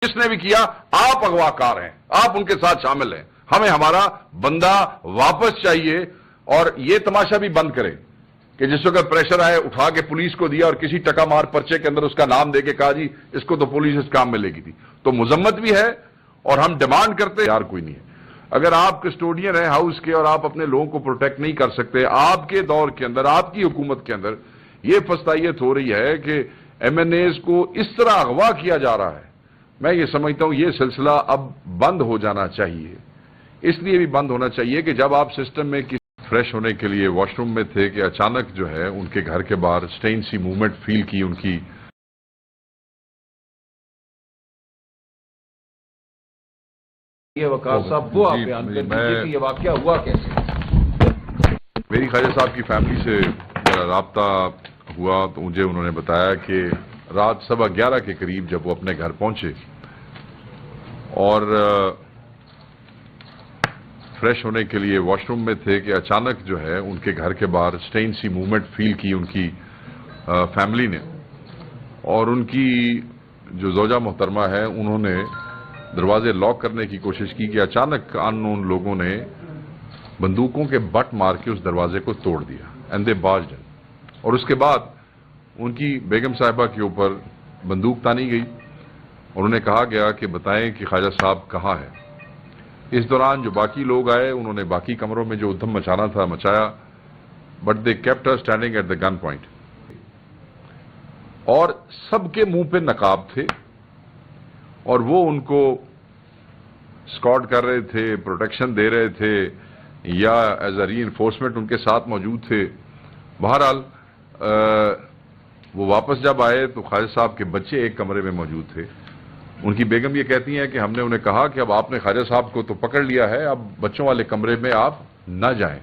جس نے بھی کیا آپ اغواکار ہیں، آپ ان کے ساتھ شامل ہیں، ہمیں ہمارا بندہ واپس چاہیے۔ اور یہ تماشا بھی بند کرے کہ جس وقت پریشر آئے اٹھا کے پولیس کو دیا اور کسی ٹکا مار پرچے کے اندر اس کا نام دے کے کہا جی اس کو تو پولیس اس کام میں لے گی تھی، تو مذمت بھی ہے اور ہم ڈیمانڈ کرتے یار کوئی نہیں ہے۔ اگر آپ کسٹوڈین ہیں ہاؤس کے اور آپ اپنے لوگوں کو پروٹیکٹ نہیں کر سکتے، آپ کے دور کے اندر آپ کی حکومت کے اندر یہ فستائیت ہو رہی ہے کہ ایم این ایز کو اس طرح اغوا کیا جا رہا ہے، میں یہ سمجھتا ہوں یہ سلسلہ اب بند ہو جانا چاہیے۔ اس لیے بھی بند ہونا چاہیے کہ جب آپ سسٹم میں فریش ہونے کے لیے واش روم میں تھے کہ اچانک جو ہے ان کے گھر کے باہر سٹرین سی موومنٹ فیل کی ان کی۔ یہ وقار صاحب وہ آپ بیان کر دیجیے کہ یہ واقعہ ہوا کیسے؟ میری خواجہ صاحب کی فیملی سے میرا رابطہ ہوا تو مجھے انہوں نے بتایا کہ رات 11:15 کے قریب جب وہ اپنے گھر پہنچے اور فریش ہونے کے لیے واش روم میں تھے کہ اچانک جو ہے ان کے گھر کے باہر سٹرین سی موومنٹ فیل کی ان کی فیملی نے، اور ان کی جو زوجہ محترمہ ہے انہوں نے دروازے لاک کرنے کی کوشش کی کہ اچانک ان نون لوگوں نے بندوقوں کے بٹ مار کے اس دروازے کو توڑ دیا اینڈ دے بارجڈ ان۔ اور اس کے بعد ان کی بیگم صاحبہ کے اوپر بندوق تانی گئی اور انہیں کہا گیا کہ بتائیں کہ خواجہ صاحب کہاں ہے۔ اس دوران جو باقی لوگ آئے انہوں نے باقی کمروں میں جو ادھم مچانا تھا مچایا، but they kept her standing at the gunpoint, اور سب کے منہ پہ نقاب تھے اور وہ ان کو اسکارٹ کر رہے تھے، پروٹیکشن دے رہے تھے یا ایز اے ری انفورسمنٹ ان کے ساتھ موجود تھے۔ بہرحال وہ واپس جب آئے تو خواجہ صاحب کے بچے ایک کمرے میں موجود تھے۔ ان کی بیگم یہ کہتی ہیں کہ ہم نے انہیں کہا کہ اب آپ نے خواجہ صاحب کو تو پکڑ لیا ہے، اب بچوں والے کمرے میں آپ نہ جائیں۔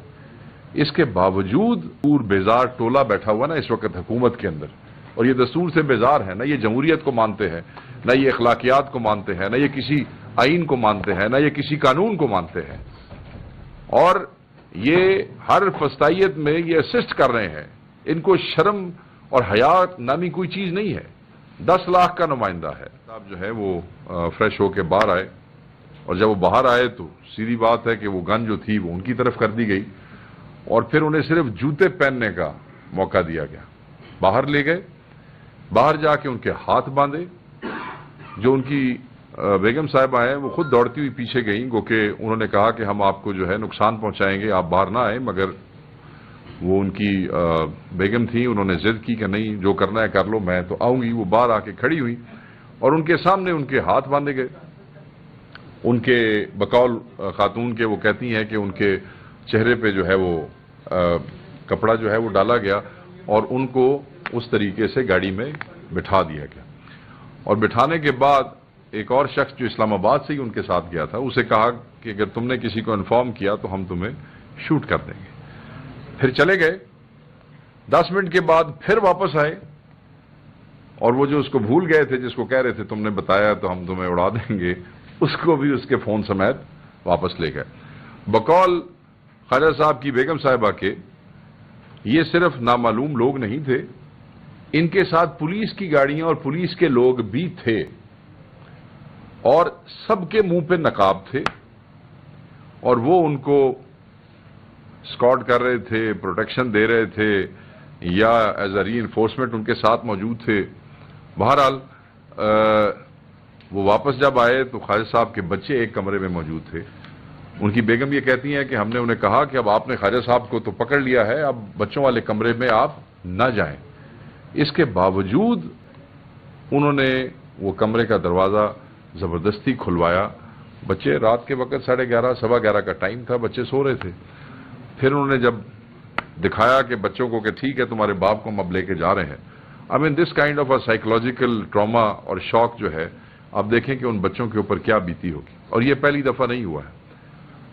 اس کے باوجود پور بیزار ٹولہ بیٹھا ہوا نا اس وقت حکومت کے اندر، اور یہ دستور سے بیزار ہے، نہ یہ جمہوریت کو مانتے ہیں، نہ یہ اخلاقیات کو مانتے ہیں، نہ یہ کسی آئین کو مانتے ہیں، نہ یہ کسی قانون کو مانتے ہیں، اور یہ ہر فستائیت میں یہ اسسٹ کر رہے ہیں۔ ان کو شرم اور حیات نامی کوئی چیز نہیں ہے۔ 10 لاکھ کا نمائندہ ہے صاحب جو ہے وہ فریش ہو کے باہر آئے، اور جب وہ باہر آئے تو سیدھی بات ہے کہ وہ گن جو تھی وہ ان کی طرف کر دی گئی، اور پھر انہیں صرف جوتے پہننے کا موقع دیا گیا۔ باہر لے گئے، باہر جا کے ان کے ہاتھ باندھے۔ جو ان کی بیگم صاحبہ ہیں وہ خود دوڑتی ہوئی پیچھے گئیں، گو کہ انہوں نے کہا کہ ہم آپ کو جو ہے نقصان پہنچائیں گے، آپ باہر نہ آئیں، مگر وہ ان کی بیگم تھیں، انہوں نے ضد کی کہ نہیں جو کرنا ہے کر لو، میں تو آؤں گی۔ وہ باہر آ کے کھڑی ہوئی اور ان کے سامنے ان کے ہاتھ باندھے گئے۔ ان کے بقول خاتون کے وہ کہتی ہیں کہ ان کے چہرے پہ جو ہے وہ کپڑا جو ہے وہ ڈالا گیا اور ان کو اس طریقے سے گاڑی میں بٹھا دیا گیا، اور بٹھانے کے بعد ایک اور شخص جو اسلام آباد سے ہی ان کے ساتھ گیا تھا اسے کہا کہ اگر تم نے کسی کو انفارم کیا تو ہم تمہیں شوٹ کر دیں گے۔ پھر چلے گئے۔ 10 منٹ کے بعد پھر واپس آئے، اور وہ جو اس کو بھول گئے تھے جس کو کہہ رہے تھے تم نے بتایا تو ہم تمہیں اڑا دیں گے، اس کو بھی اس کے فون سمیت واپس لے گئے۔ بقول خواجہ صاحب کی بیگم صاحبہ کے یہ صرف نامعلوم لوگ نہیں تھے، ان کے ساتھ پولیس کی گاڑیاں اور پولیس کے لوگ بھی تھے، اور سب کے منہ پہ نقاب تھے، اور وہ ان کو اسکارٹ کر رہے تھے، پروٹیکشن دے رہے تھے یا ایز اے ری انفورسمنٹ ان کے ساتھ موجود تھے۔ بہرحال وہ واپس جب آئے تو خواجہ صاحب کے بچے ایک کمرے میں موجود تھے۔ ان کی بیگم یہ کہتی ہیں کہ ہم نے انہیں کہا کہ اب آپ نے خواجہ صاحب کو تو پکڑ لیا ہے، اب بچوں والے کمرے میں آپ نہ جائیں۔ اس کے باوجود انہوں نے وہ کمرے کا دروازہ زبردستی کھلوایا۔ بچے رات کے وقت 11:30 11:15 کا ٹائم تھا، بچے سو رہے تھے۔ پھر انہوں نے جب دکھایا کہ بچوں کو کہ ٹھیک ہے تمہارے باپ کو ہم اب لے کے جا رہے ہیں، I mean this kind of a psychological trauma اور شوق جو ہے، اب دیکھیں کہ ان بچوں کے اوپر کیا بیتی ہوگی۔ اور یہ پہلی دفعہ نہیں ہوا ہے۔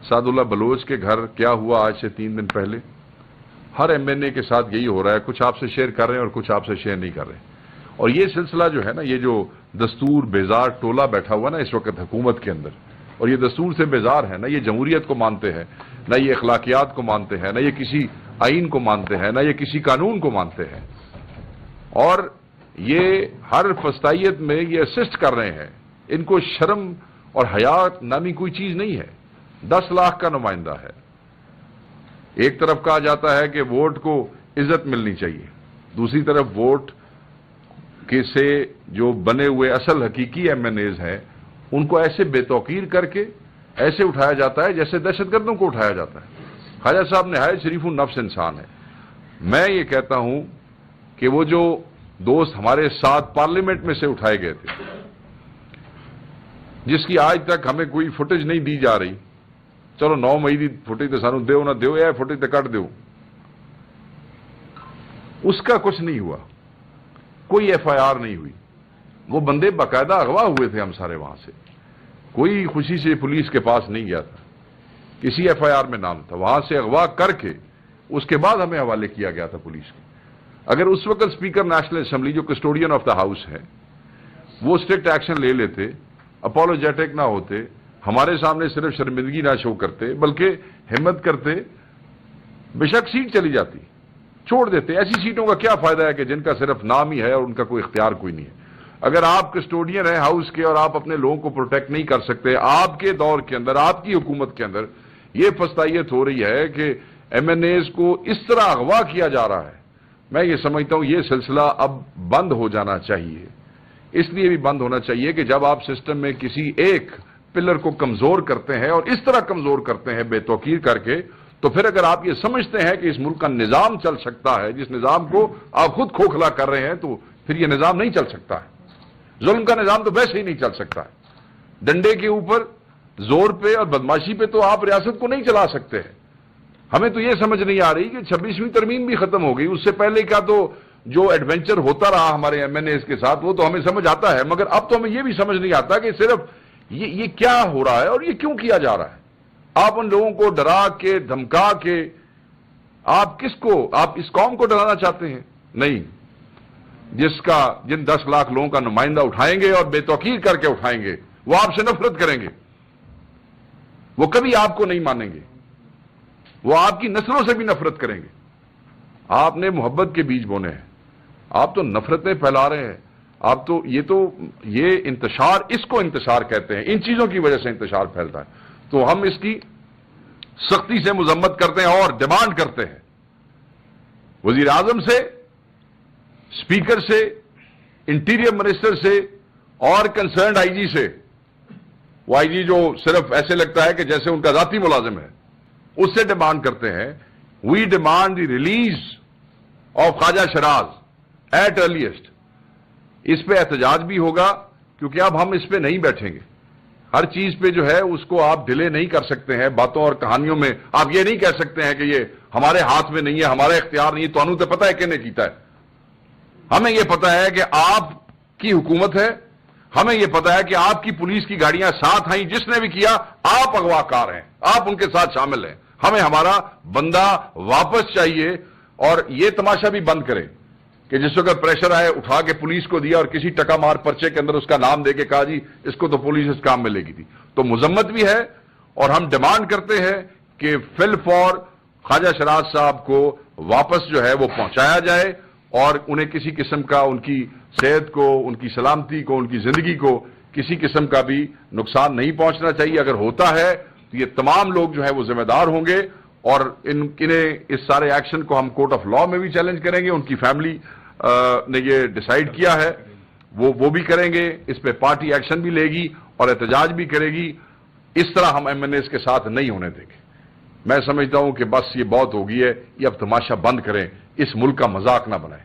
سعد اللہ بلوچ کے گھر کیا ہوا آج سے 3 دن پہلے، ہر ایم این اے کے ساتھ یہی ہو رہا ہے، کچھ آپ سے شیئر کر رہے ہیں اور کچھ آپ سے شیئر نہیں کر رہے۔ اور یہ سلسلہ جو ہے نا، یہ جو دستور بیزار ٹولہ بیٹھا ہوا نا اس وقت حکومت کے اندر، اور یہ دستور سے بیزار ہے، نہ یہ جمہوریت کو مانتے ہیں، نہ یہ اخلاقیات کو مانتے ہیں، نہ یہ کسی آئین کو مانتے ہیں، نہ یہ کسی قانون کو مانتے ہیں، اور یہ ہر فستائیت میں یہ اسسٹ کر رہے ہیں ان کو شرم اور حیا نامی کوئی چیز نہیں ہے. 10 لاکھ کا نمائندہ ہے. ایک طرف کہا جاتا ہے کہ ووٹ کو عزت ملنی چاہیے, دوسری طرف ووٹ کے سے جو بنے ہوئے اصل حقیقی ایم این ایز ہیں ان کو ایسے بے توقیر کر کے ایسے اٹھایا جاتا ہے جیسے دہشت گردوں کو اٹھایا جاتا ہے. خواجہ صاحب نہایت شریف النفس انسان ہے. میں یہ کہتا ہوں کہ وہ جو دوست ہمارے ساتھ پارلیمنٹ میں سے اٹھائے گئے تھے, جس کی آج تک ہمیں کوئی فوٹیج نہیں دی جا رہی, چلو 9 مئی دی فوٹیج تو سانو دیو نہ دیو, یا فوٹیج تو کٹ دیو, اس کا کچھ نہیں ہوا, کوئی ایف آئی آر نہیں ہوئی. وہ بندے باقاعدہ اغوا ہوئے تھے ہم سارے وہاں سے, کوئی خوشی سے پولیس کے پاس نہیں گیا تھا, کسی ایف آئی آر میں نام تھا, وہاں سے اغوا کر کے اس کے بعد ہمیں حوالے کیا گیا تھا پولیس کے. اگر اس وقت اسپیکر نیشنل اسمبلی جو کسٹوڈین آف دا ہاؤس ہے وہ اسٹرکٹ ایکشن لے لیتے, اپولوجیٹک نہ ہوتے, ہمارے سامنے صرف شرمندگی نہ شو کرتے بلکہ ہمت کرتے, بے شک سیٹ چلی جاتی, چھوڑ دیتے. ایسی سیٹوں کا کیا فائدہ ہے کہ جن کا صرف نام ہی ہے اور ان کا کوئی اختیار کوئی نہیں ہے. اگر آپ کسٹوڈین ہیں ہاؤس کے اور آپ اپنے لوگوں کو پروٹیکٹ نہیں کر سکتے, آپ کے دور کے اندر, آپ کی حکومت کے اندر یہ فستائیت ہو رہی ہے کہ ایم این ایز کو اس طرح اغوا کیا جا رہا ہے, میں یہ سمجھتا ہوں یہ سلسلہ اب بند ہو جانا چاہیے. اس لیے بھی بند ہونا چاہیے کہ جب آپ سسٹم میں کسی ایک پلر کو کمزور کرتے ہیں اور اس طرح کمزور کرتے ہیں بے توقیر کر کے, تو پھر اگر آپ یہ سمجھتے ہیں کہ اس ملک کا نظام چل سکتا ہے, جس نظام کو آپ خود کھوکھلا کر رہے ہیں, تو پھر یہ نظام نہیں چل سکتا ہے. ظلم کا نظام تو ویسے ہی نہیں چل سکتا ہے. ڈنڈے کے اوپر زور پہ اور بدماشی پہ تو آپ ریاست کو نہیں چلا سکتے ہیں. ہمیں تو یہ سمجھ نہیں آ رہی کہ 26ویں ترمیم بھی ختم ہو گئی, اس سے پہلے کا تو جو ایڈونچر ہوتا رہا ہمارے ایم این ایز کے ساتھ وہ تو ہمیں سمجھ آتا ہے, مگر اب تو ہمیں یہ بھی سمجھ نہیں آتا کہ صرف یہ کیا ہو رہا ہے اور یہ کیوں کیا جا رہا ہے. آپ ان لوگوں کو ڈرا کے دھمکا کے آپ اس قوم کو ڈرانا چاہتے ہیں؟ نہیں. جن 10 لاکھ لوگوں کا نمائندہ اٹھائیں گے اور بے توقیر کر کے اٹھائیں گے, وہ آپ سے نفرت کریں گے, وہ کبھی آپ کو نہیں مانیں گے, وہ آپ کی نسلوں سے بھی نفرت کریں گے. آپ نے محبت کے بیج بونے ہیں, آپ تو نفرتیں پھیلا رہے ہیں. آپ تو یہ انتشار, اس کو انتشار کہتے ہیں, ان چیزوں کی وجہ سے انتشار پھیلتا ہے. تو ہم اس کی سختی سے مذمت کرتے ہیں اور ڈیمانڈ کرتے ہیں وزیر اعظم سے, اسپیکر سے, انٹیریئر منسٹر سے اور کنسرنڈ آئی جی سے. وہ آئی جی جو صرف ایسے لگتا ہے کہ جیسے ان کا ذاتی ملازم ہے, اس سے ڈیمانڈ کرتے ہیں, we demand the release of Khawaja Shiraz at earliest. اس پہ احتجاج بھی ہوگا کیونکہ اب ہم اس پہ نہیں بیٹھیں گے. ہر چیز پہ جو ہے اس کو آپ ڈیلے نہیں کر سکتے ہیں. باتوں اور کہانیوں میں آپ یہ نہیں کہہ سکتے ہیں کہ یہ ہمارے ہاتھ میں نہیں ہے, ہمارا اختیار نہیں ہے. تو انہوں تو پتہ ہے کہنے کیتا ہے. ہمیں یہ پتا ہے کہ آپ کی حکومت ہے, ہمیں یہ پتا ہے کہ آپ کی پولیس کی گاڑیاں ساتھ آئیں, جس نے بھی کیا آپ اغوا کار ہیں, آپ ان کے ساتھ شامل ہیں. ہمیں ہمارا بندہ واپس چاہیے. اور یہ تماشا بھی بند کریں کہ جس وقت پریشر آئے اٹھا کے پولیس کو دیا اور کسی ٹکا مار پرچے کے اندر اس کا نام دے کے کہا جی اس کو تو پولیس اس کام میں لے گی تھی. تو مذمت بھی ہے اور ہم ڈیمانڈ کرتے ہیں کہ فل فور خواجہ شیراز صاحب کو واپس جو ہے وہ پہنچایا جائے اور انہیں کسی قسم کا ان کی صحت کو, ان کی سلامتی کو, ان کی زندگی کو کسی قسم کا بھی نقصان نہیں پہنچنا چاہیے. اگر ہوتا ہے تو یہ تمام لوگ جو ہے وہ ذمہ دار ہوں گے اور انہیں اس سارے ایکشن کو ہم کورٹ آف لا میں بھی چیلنج کریں گے. ان کی فیملی نے یہ ڈیسائیڈ کیا ہے, وہ بھی کریں گے. اس پہ پارٹی ایکشن بھی لے گی اور احتجاج بھی کرے گی. اس طرح ہم ایم این ایز کے ساتھ نہیں ہونے دیں گے. میں سمجھتا ہوں کہ بس یہ بہت ہو گئی ہے, یہ اب تماشا بند کریں, اس ملک کا مذاق نہ بنائیں.